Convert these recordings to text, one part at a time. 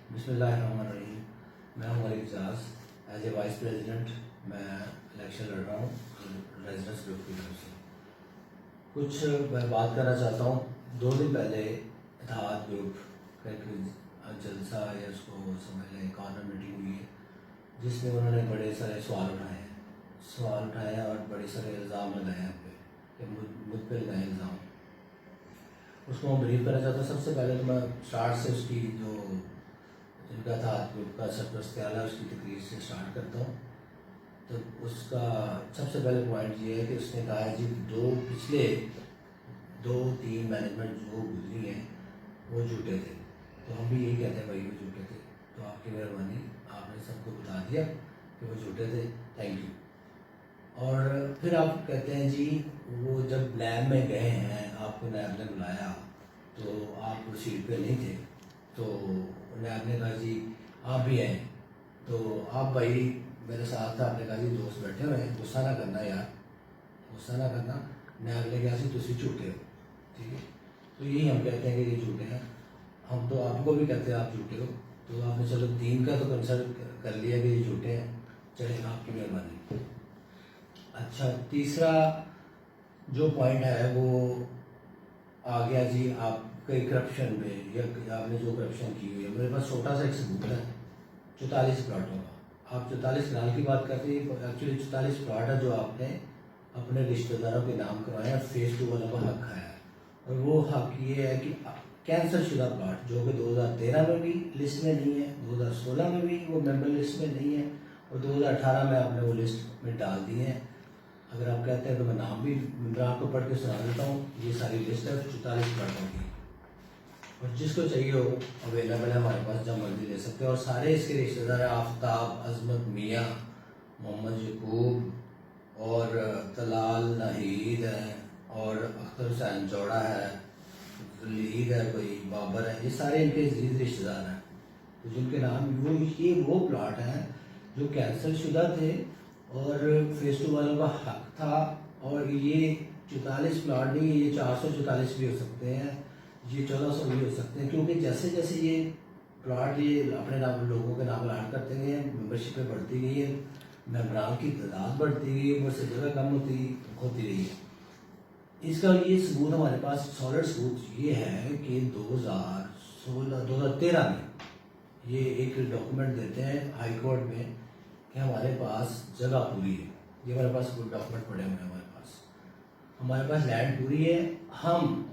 बिस्मिल्लाहिर्रहमानिर्रहीम। मैं हूँ Malik Ejaz. As a vice president मैं इलेक्शन लड़ रहा हूँ रेजिडेंस ग्रुप की तरफ से। कुछ मैं बात करना चाहता हूँ। 2 दिन पहले इत्तेहाद ग्रुप का एक जलसा या उसको समझ लें कॉर्नर मीटिंग हुई है, जिसमें उन्होंने बड़े सारे सवाल उठाए हैं और बड़े सारे इल्ज़ाम लगाए हैं पे मुझ पर लगाए इल्ज़ाम। उसको मैं ब्रीफ करना चाहता हूँ। सबसे पहले तो मैं स्टार्ट से उसकी जो जिनका था ग्रुप का सरपरस्त आला उसकी तकरीर से स्टार्ट करता हूँ। तो उसका सबसे पहले पॉइंट ये है कि उसने कहा है जी पिछले 2-3 मैनेजमेंट जो गुजरी हैं वो झूठे थे। तो हम भी यही कहते हैं भाई वो झूठे थे। तो आपकी मेहरबानी, आपने सबको बता दिया कि वो झूठे थे, थैंक यू। और फिर आप कहते हैं जी वो जब लैब में गए हैं, आपको लैब ने बुलाया तो आप सीट पे नहीं थे, तो लैब ने कहा जी आप भी आए, तो आप भाई मेरे साथ था, आपने कहा जी दोस्त बैठे हुए हैं, गुस्सा ना करना यार, गुस्सा ना करना। लैब ने कहा जी तुम झूठे हो, ठीक है। तो यही हम कहते हैं कि ये झूठे हैं। हम तो आपको भी कहते हैं आप झूठे हो। तो आपने चलो 3 का तो कंसल्ट कर लिया कि ये झूठे हैं, चलेगा, आपकी मेहरबानी। अच्छा, तीसरा जो पॉइंट है वो आ गया जी आपके करप्शन पे, या आपने जो करप्शन की हुई है। मेरे पास छोटा सा एक सबूत है 44 प्लाटों का। आप 44 कनाल की बात करते हैं, एक्चुअली 44 प्लाट है जो आपने अपने रिश्तेदारों के नाम करवाए हैं, फेज 2 वालों का हक खाया है। और वो हक ये है कि कैंसिल शुदा प्लाट जो कि 2013 में भी लिस्ट में नहीं है, 2016 में भी वो मेंबर लिस्ट में नहीं है, और 2018 में आपने वो लिस्ट में डाल दिए हैं। अगर आप कहते हैं तो मैं नाम भी आपको पढ़ के सुना देता हूँ। ये सारी लिस्ट है 44 प्लाटों की, और जिसको चाहिए हो अवेलेबल है हमारे पास, जब मर्जी ले सकते हैं। और सारे इसके रिश्तेदार हैं, आफ्ताब, अजमत मियाँ, मोहम्मद यकूब और तलाल नाहिद है, और अख्तर हुसैन जोड़ा है, लीद है, कोई बाबर है, ये सारे इनके अजीज रिश्तेदार हैं। तो जिनके नाम वो प्लाट हैं जो कैंसिल शुदा थे और फेज 2 वालों का हक था। और ये 44 प्लाट नहीं, ये 444 भी हो सकते हैं, ये 1400 भी हो सकते हैं, क्योंकि जैसे जैसे ये प्लाट ये अपने नाम लोगों के नाम ऐड करते गए हैं, मेम्बरशिपें बढ़ती गई है, मेम्बरान की तादाद बढ़ती गई है, ऊपर से जगह कम होती रही है। इसका ये सबूत हमारे पास सॉलिड सबूत ये है कि 2013 में ये एक डॉक्यूमेंट देते हैं हाई कोर्ट में कि हमारे पास जगह पूरी है। ये हमारे पास डॉक्यूमेंट पड़े हुए हैं हमारे पास लैंड पूरी है, हम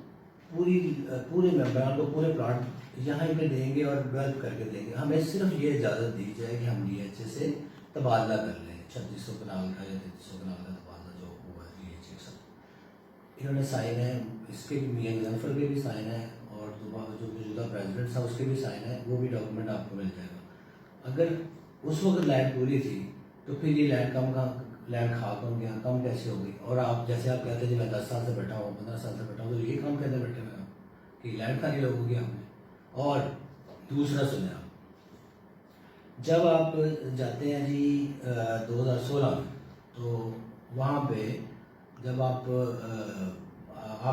पूरे मेम्बरान को पूरे प्लाट यहाँ पे देंगे और डेवलप करके देंगे। हमें सिर्फ ये इजाज़त दी जाए कि हम DHA से तबादला कर लें, 3600 कनाल का या 3300 कनाल का तबादला जो हुआ है DHA सब। इन्होंने साइन है, इसके भी मियां गजनफर के भी साइन है, और जो मौजूदा प्रेसिडेंट था उसके भी साइन है। वो भी डॉक्यूमेंट आपको मिल जाएगा। अगर उस वक्त लैंड पूरी थी तो फिर ये लैंड खा कौन गया, कम कैसे हो गई? और आप जैसे आप कहते हैं मैं 10 साल से बैठा हूँ, 15 साल से बैठा हूँ, तो ये काम कहते बैठे हुए आप कि लैंड खाने लोग हो गया हमने। और दूसरा सुने आप, जब आप जाते हैं जी 2016 में, तो वहाँ पे जब आप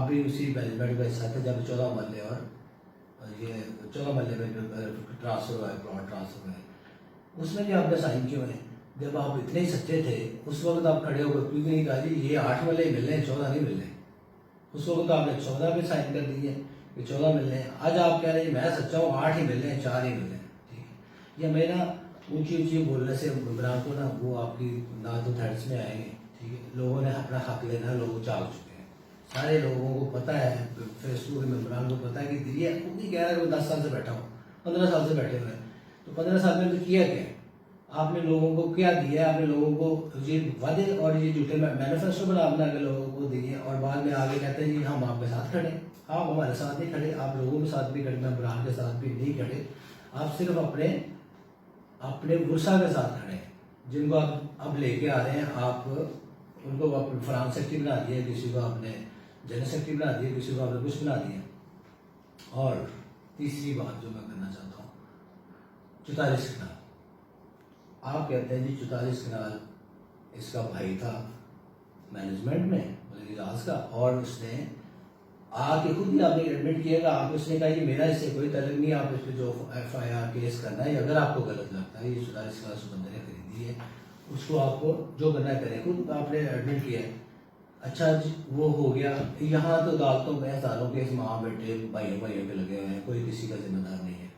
भी उसी मैनेजमेंट का हिस्सा थे जब 14 मरले और ये 14 मरले में ट्रांसफर हुआ है, प्लॉट ट्रांसफर हुआ है, उसमें भी आपने साइन किए हुए हैं। जब आप इतने ही सच्चे थे उस वक्त आप खड़े होकर क्यों नहीं कहा जी ये 8 मरले मिल रहे हैं, 14 नहीं मिल रहे? उस वक्त तो आपने 14 पे साइन कर दिए कि 14 मिल रहे हैं। आज आप कह रहे हैं मैं सच्चा हूँ, 8 ही मिल रहे हैं, 4 ही मिल रहे हैं, ठीक है। या मेरा ऊंची बोलने से इमरान को ना वो आपकी ना तो थ्रेड्स में आएंगे, ठीक है। लोगों ने अपना हक लेना, लोग जाग चुके हैं, सारे लोगों को पता है, फेसबुक में इमरान को पता है कि ये खुद ही कह रहा है वो 10 साल से बैठा हूँ, 15 साल से बैठे हुए हैं। तो 15 साल में तो किया क्या? आपने लोगों को क्या दिया? आपने लोगों को ये वादे और ये झूठे मैनिफेस्टो बना के लोगों को दिए, और बाद में आगे कहते हैं जी हम आपके साथ खड़े। आप हमारे साथ नहीं खड़े, आप लोगों के साथ भी खड़े, मेम्बरान के साथ भी नहीं खड़े, आप सिर्फ अपने गुस्सा के साथ खड़े हैं, जिनको आप अब लेके आ रहे हैं। आप उनको फराम सेक्रेटरी बना दिया, किसी को आपने जनरल सेक्रेटरी बना दिया, किसी को आपने कुछ बना दिया। और तीसरी बात जो मैं करना चाहता हूँ, 44 कनाल आप कहते हैं जी 44 कनाल इसका भाई था मैनेजमेंट में, मलिक एजाज का, और उसने आके खुद ही आपने एडमिट किएगा, आप उसने कहा कि मेरा इससे कोई तल्लुक नहीं, आप इस पर जो FIR केस करना है, अगर आपको गलत लगता है ये 44 लाख बंदे ने खरीदी है, उसको आपको जो करना है करें, खुद आपने एडमिट किया है। अच्छा जी, वो हो गया। यहाँ तो अदालतों में हज़ारों केस माँ बेटे भाइयों भाइयों के लगे हुए हैं, कोई किसी का जिम्मेदार नहीं है।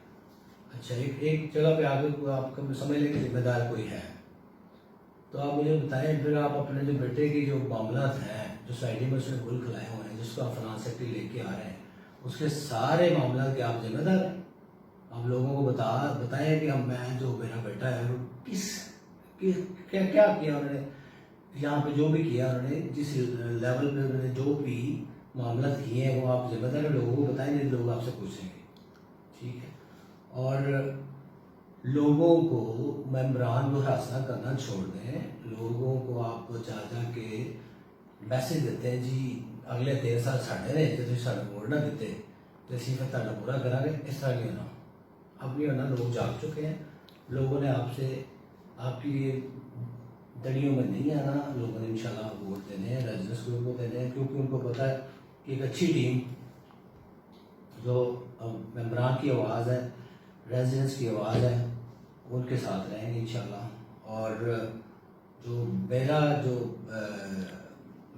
अच्छा, एक जगह पे आके आपका समझ लें कि जिम्मेदार कोई है, तो आप मुझे बताएं फिर आप अपने जो बेटे की जो मामला हैं, जो सोसाइटी में उसने गुल खिलाए हुए हैं, जिसको आप फाइनेंस सेक्रेटरी लेके आ रहे हैं, उसके सारे मामला के आप जिम्मेदार हैं। आप लोगों को बताएं कि हम मैं जो मेरा बेटा है वो क्या क्या किया उन्होंने, यहाँ पे जो भी किया उन्होंने, जिस लेवल पे उन्होंने जो भी मामला किए हैं, वो आप जिम्मेदार लोगों को बताएं, नहीं लोग आपसे पूछेंगे। ठीक है, और लोगों को मेम्बरान को हरासना करना छोड़ दें। लोगों को आप जा के मैसेज देते हैं जी अगले 3 साल साढ़े ने जो साढ़े वोट ना देते तो असी फिर तुहाडा पूरा करांगे, इस तरह नहीं होना। अब नहीं होना, लोग जाग चुके हैं, लोगों ने आपसे आपकी दड़ियों में नहीं आना, लोगों ने इंशाल्लाह वोट देने हैं, रेजिडेंस ग्रुप को देने हैं, क्योंकि उनको पता है कि एक अच्छी टीम जो मेम्बरान की आवाज़ है, रेजिडेंस की आवाज़ है, उनके साथ रहेंगे इंशाल्लाह। और जो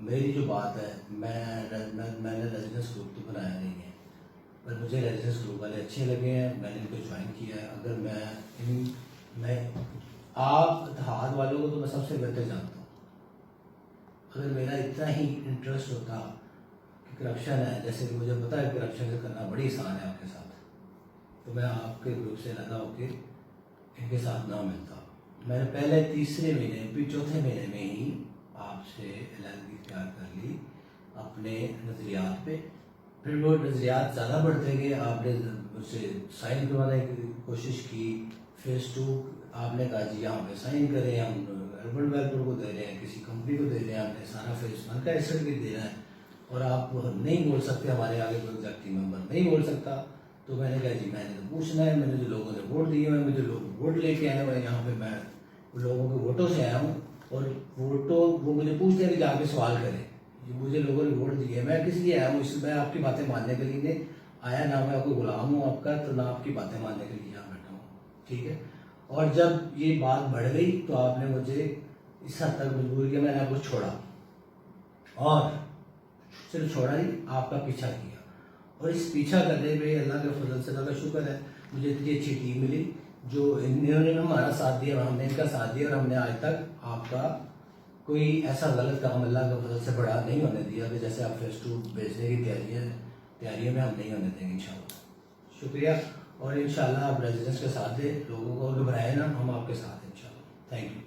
मेरी जो बात है, मैंने रेजिडेंस ग्रुप तो बनाया नहीं है, पर मुझे रेजिडेंस ग्रुप वाले अच्छे लगे हैं, मैंने इनको ज्वाइन किया है। अगर मैं आप इत्तेहाद वालों को तो मैं सबसे बेहतर जानता हूँ। अगर मेरा इतना ही इंटरेस्ट होता कि करप्शन है, जैसे कि मुझे पता है करप्शन से करना बड़ी आसान है आपके साथ, तो मैं आपके ग्रुप से अलग होकर इनके साथ ना मिलता। मैंने पहले तीसरे महीने फिर चौथे महीने में ही आपसे अलहदगी इख्तियार कर ली अपने नज़रियात पे। फिर वो नज़रियात ज़्यादा बढ़ते गए, आपने मुझसे साइन करवाने की कोशिश की। फेज़ 2 आपने कहा जी यहाँ पे साइन करें, हम अर्बन डेवलपर को दे रहे हैं, किसी कंपनी को दे रहे हैं, आपने सारा फेज़ 1 का एसेट भी देना है, और आप नहीं बोल सकते, हमारे आगे कोई एग्जेक्टिव मेंबर नहीं बोल सकता। तो मैंने कहा जी मैंने तो पूछना है, मैंने जो लोगों ने वोट दिए हुए हैं, मुझे लोग वोट लेके आए हुए हैं, यहाँ पे मैं लोगों के वोटों से आया हूँ, और वोटों वो मुझे पूछते हैं कि जाके सवाल करें, मुझे लोगों ने वोट दिए, मैं किस लिए आया हूँ, इसलिए मैं आपकी बातें मानने के लिए आया, ना मैं आपको गुलाम हूँ आपका, तो ना आपकी बातें मानने के लिए यहाँ बैठा हूँ। ठीक है, और जब ये बात बढ़ गई तो आपने मुझे इस हद तक मजबूर किया, मैंने आपको छोड़ा, और सिर्फ छोड़ा नहीं, आपका पीछा किया। और इस पीछा करने में अल्लाह के फजल से, अल्लाह का शुक्र है, मुझे इतनी अच्छी टीम मिली जो इन्होंने हमारा साथ दिया, हमने इनका साथ दिया, और हमने आज तक आपका कोई ऐसा गलत काम अल्लाह के फजल से बड़ा नहीं होने दिया कि जैसे आप फेज़ 2 भेजने की तैयारियों में हम नहीं होने देंगे इंशाल्लाह। शुक्रिया, और इंशाल्लाह आप रेजिडेंस के साथ दें, लोगों को घबराए ना, हम आपके साथ हैं इंशाल्लाह। Thank you.